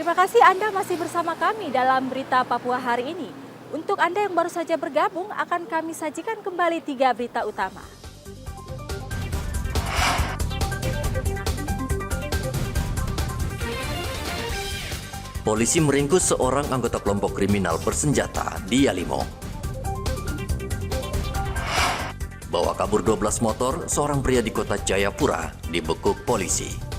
Terima kasih Anda masih bersama kami dalam Berita Papua hari ini. Untuk Anda yang baru saja bergabung, akan kami sajikan kembali 3 berita utama. Polisi meringkus seorang anggota kelompok kriminal bersenjata di Yalimo. Bawa kabur 12 motor, seorang pria di kota Jayapura dibekuk polisi.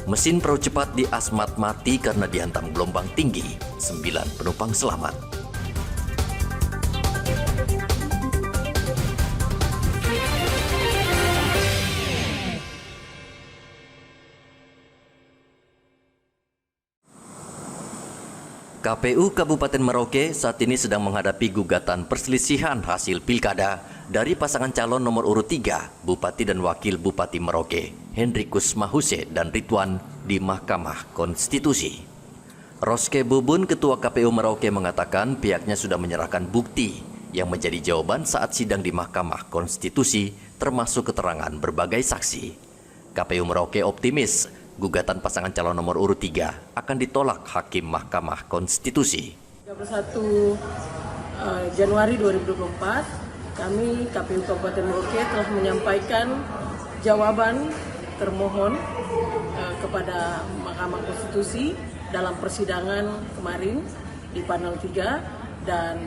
Mesin perahu cepat di Asmat mati karena dihantam gelombang tinggi. 9 penumpang selamat. KPU Kabupaten Merauke saat ini sedang menghadapi gugatan perselisihan hasil pilkada dari pasangan calon nomor urut 3, Bupati dan Wakil Bupati Merauke, Hendrikus Mahuse dan Ridwan di Mahkamah Konstitusi. Roske Bubun, Ketua KPU Merauke, mengatakan pihaknya sudah menyerahkan bukti yang menjadi jawaban saat sidang di Mahkamah Konstitusi, termasuk keterangan berbagai saksi. KPU Merauke optimis gugatan pasangan calon nomor urut 3 akan ditolak Hakim Mahkamah Konstitusi. 31 Januari 2024, kami KPU Kabupaten Merauke telah menyampaikan jawaban termohon kepada Mahkamah Konstitusi dalam persidangan kemarin di panel 3, dan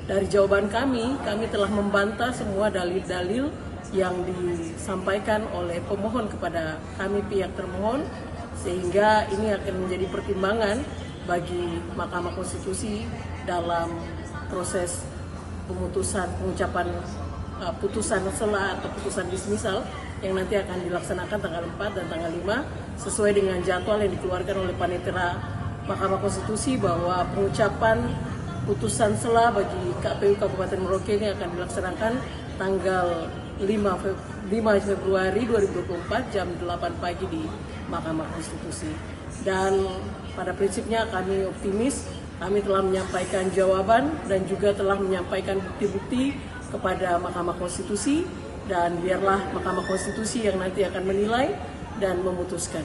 dari jawaban kami telah membantah semua dalil-dalil yang disampaikan oleh pemohon kepada kami pihak termohon, sehingga ini akan menjadi pertimbangan bagi Mahkamah Konstitusi dalam proses pengucapan putusan sela atau putusan dismisal yang nanti akan dilaksanakan tanggal 4 dan tanggal 5 sesuai dengan jadwal yang dikeluarkan oleh Panitera Mahkamah Konstitusi, bahwa pengucapan putusan sela bagi KPU Kabupaten Merauke ini akan dilaksanakan tanggal 5 Februari 2024 jam 8 pagi di Mahkamah Konstitusi. Dan pada prinsipnya kami optimis, kami telah menyampaikan jawaban dan juga telah menyampaikan bukti-bukti kepada Mahkamah Konstitusi, dan biarlah Mahkamah Konstitusi yang nanti akan menilai dan memutuskan.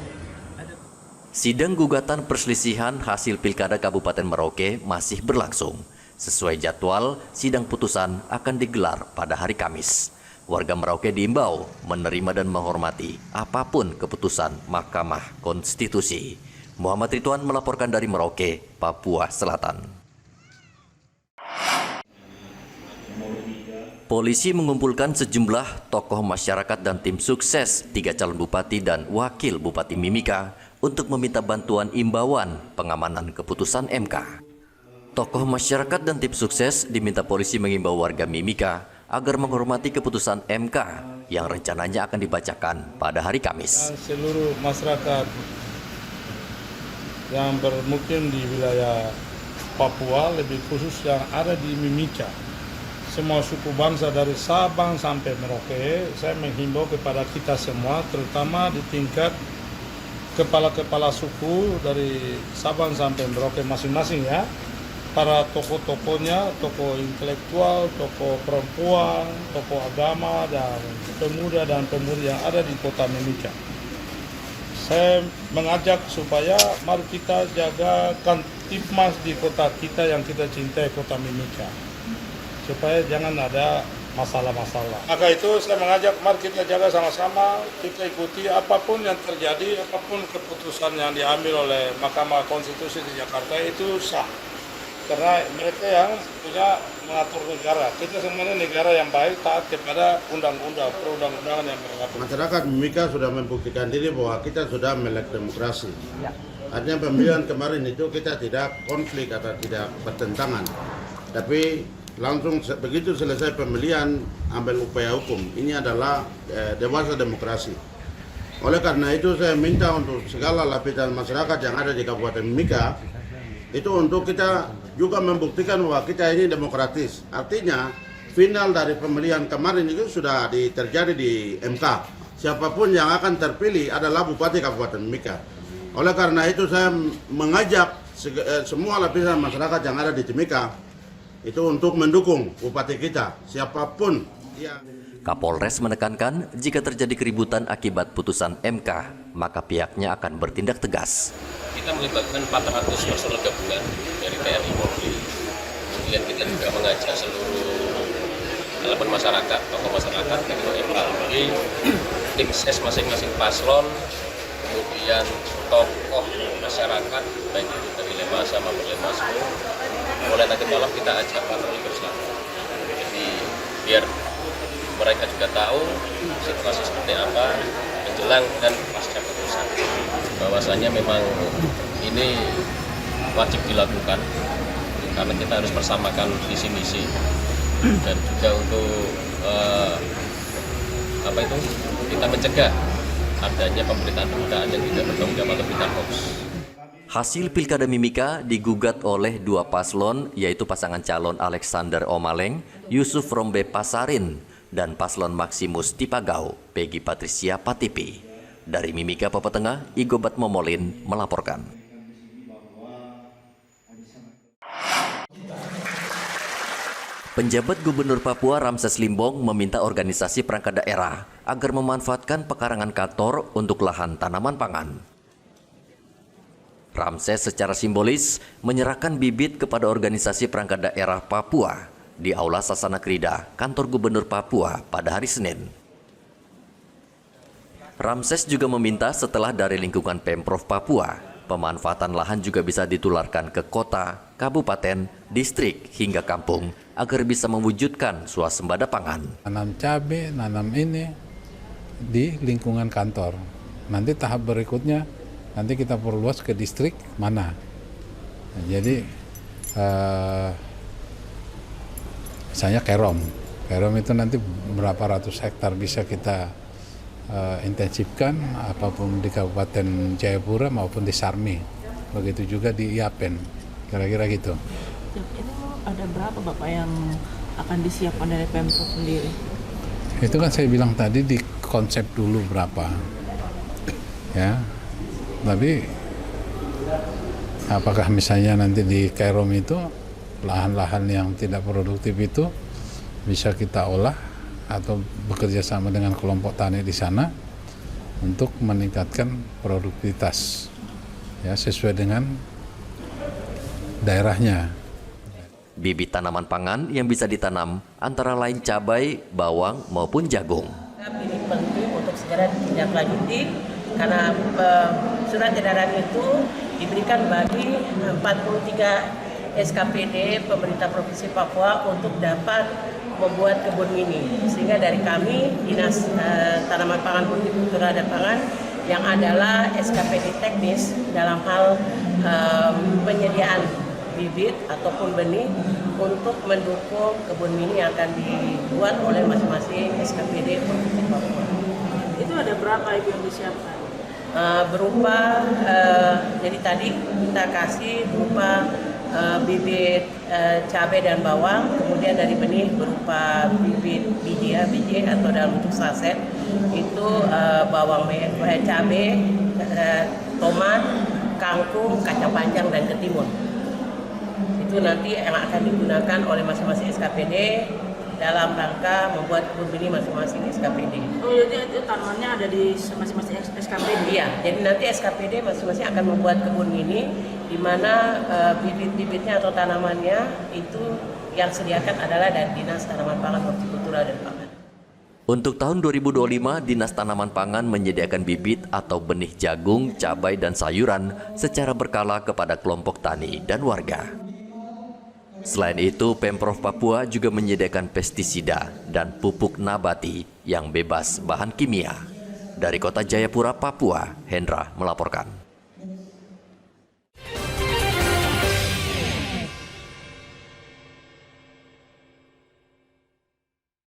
Sidang gugatan perselisihan hasil Pilkada Kabupaten Merauke masih berlangsung. Sesuai jadwal, sidang putusan akan digelar pada hari Kamis. Warga Merauke diimbau menerima dan menghormati apapun keputusan Mahkamah Konstitusi. Muhammad Ridwan melaporkan dari Merauke, Papua Selatan. Polisi mengumpulkan sejumlah tokoh masyarakat dan tim sukses 3 calon bupati dan wakil bupati Mimika untuk meminta bantuan imbauan pengamanan keputusan MK. Tokoh masyarakat dan tim sukses diminta polisi mengimbau warga Mimika agar menghormati keputusan MK yang rencananya akan dibacakan pada hari Kamis. Seluruh masyarakat yang bermukim di wilayah Papua, lebih khusus yang ada di Mimika, semua suku bangsa dari Sabang sampai Merauke, saya menghimbau kepada kita semua, terutama di tingkat kepala-kepala suku dari Sabang sampai Merauke masing-masing ya, para tokoh-tokohnya, tokoh intelektual, tokoh perempuan, tokoh agama, dan pemudi yang ada di kota Mimika. Saya mengajak supaya mari kita jaga Kamtipmas di kota kita yang kita cintai, kota Mimika, supaya jangan ada masalah-masalah. Maka itu saya mengajak mari kita jaga sama-sama, kita ikuti apapun yang terjadi, apapun keputusan yang diambil oleh Mahkamah Konstitusi di Jakarta itu sah. Karena mereka yang punya mengatur negara. Kita sebenarnya negara yang baik, taat kepada undang-undang, perundang-undangan yang mengatur. Masyarakat Mimika sudah membuktikan diri bahwa kita sudah melek demokrasi. Artinya pemilihan kemarin itu kita tidak konflik atau tidak bertentangan. Tapi langsung begitu selesai pemilihan, ambil upaya hukum. Ini adalah dewasa demokrasi. Oleh karena itu saya minta untuk segala lapisan masyarakat yang ada di Kabupaten Mimika, itu untuk kita juga membuktikan bahwa kita ini demokratis. Artinya final dari pemilihan kemarin itu sudah terjadi di MK. Siapapun yang akan terpilih adalah Bupati Kabupaten Mimika. Oleh karena itu saya mengajak semua lapisan masyarakat yang ada di Timika itu untuk mendukung bupati kita, siapapun yang... Kapolres menekankan jika terjadi keributan akibat putusan MK, maka pihaknya akan bertindak tegas. Kita melibatkan 400 personel gabungan dari TNI Polri. Kemudian kita juga mengajak seluruh elemen masyarakat, tokoh masyarakat, MKUD, tim ses masing-masing paslon, kemudian tokoh masyarakat, baik itu dari Lemasa maupun Lemasku. Mulai nanti malam kita ajak patroli bersama. Jadi biar mereka juga tahu situasi seperti apa menjelang dan pasca putusan. Bahwasanya memang ini wajib dilakukan karena kita harus bersamakan visi misi dan juga untuk kita mencegah adanya pemberitaan yang tidak bertanggung jawab atau berita hoax. Hasil Pilkada Mimika digugat oleh dua paslon, yaitu pasangan calon Alexander Omaleng, Yusuf Rombe Pasarin, dan paslon Maximus Tipagau, Peggy Patricia Patipi. Dari Mimika, Papua Tengah, Igobat Momolin melaporkan. Penjabat Gubernur Papua Ramses Limbong meminta organisasi perangkat daerah agar memanfaatkan pekarangan kantor untuk lahan tanaman pangan. Ramses secara simbolis menyerahkan bibit kepada organisasi perangkat daerah Papua di Aula Sasana Krida, kantor Gubernur Papua pada hari Senin. Ramses juga meminta setelah dari lingkungan Pemprov Papua, pemanfaatan lahan juga bisa ditularkan ke kota, kabupaten, distrik, hingga kampung agar bisa mewujudkan swasembada pangan. Nanam cabai, nanam ini di lingkungan kantor. Nanti tahap berikutnya, nanti kita perluas ke distrik mana. Nah, jadi misalnya Kerom itu nanti berapa ratus hektar bisa kita intensifkan, apapun di Kabupaten Jayapura maupun di Sarmi. Begitu juga di Iapen, kira-kira gitu. Itu ada berapa Bapak yang akan disiapkan dari Pemprov sendiri? Itu kan saya bilang tadi di konsep dulu berapa. Ya. Tapi apakah misalnya nanti di Kerom itu lahan-lahan yang tidak produktif itu bisa kita olah atau bekerja sama dengan kelompok tani di sana untuk meningkatkan produktivitas ya sesuai dengan daerahnya. Bibit tanaman pangan yang bisa ditanam antara lain cabai, bawang maupun jagung. Ini penting untuk segera ditindaklanjuti karena surat edaran itu diberikan bagi 43 SKPD pemerintah Provinsi Papua untuk dapat membuat kebun mini. Sehingga dari kami, Dinas Tanaman Pangan, Hortikultura dan Pangan, yang adalah SKPD teknis dalam hal penyediaan bibit ataupun benih untuk mendukung kebun mini yang akan dibuat oleh masing-masing SKPD Provinsi Papua. Itu ada berapa Ibu yang disiapkan? Berupa, jadi tadi kita kasih berupa bibit cabai dan bawang, kemudian dari benih berupa bibit biji atau dalam bentuk saset, itu bawang cabai, tomat, kangkung, kacang panjang, dan ketimun. Itu nanti yang akan digunakan oleh masing-masing SKPD dalam rangka membuat kebun mini masing-masing SKPD. Oh, jadi itu tanamannya ada di masing-masing SKPD? Iya, jadi nanti SKPD masing-masing akan membuat kebun mini di mana bibit-bibitnya atau tanamannya itu yang sediakan adalah dari Dinas Tanaman Pangan, Hortikultura dan Pangan. Untuk tahun 2025, Dinas Tanaman Pangan menyediakan bibit atau benih jagung, cabai, dan sayuran secara berkala kepada kelompok tani dan warga. Selain itu, Pemprov Papua juga menyediakan pestisida dan pupuk nabati yang bebas bahan kimia. Dari Kota Jayapura, Papua, Hendra melaporkan.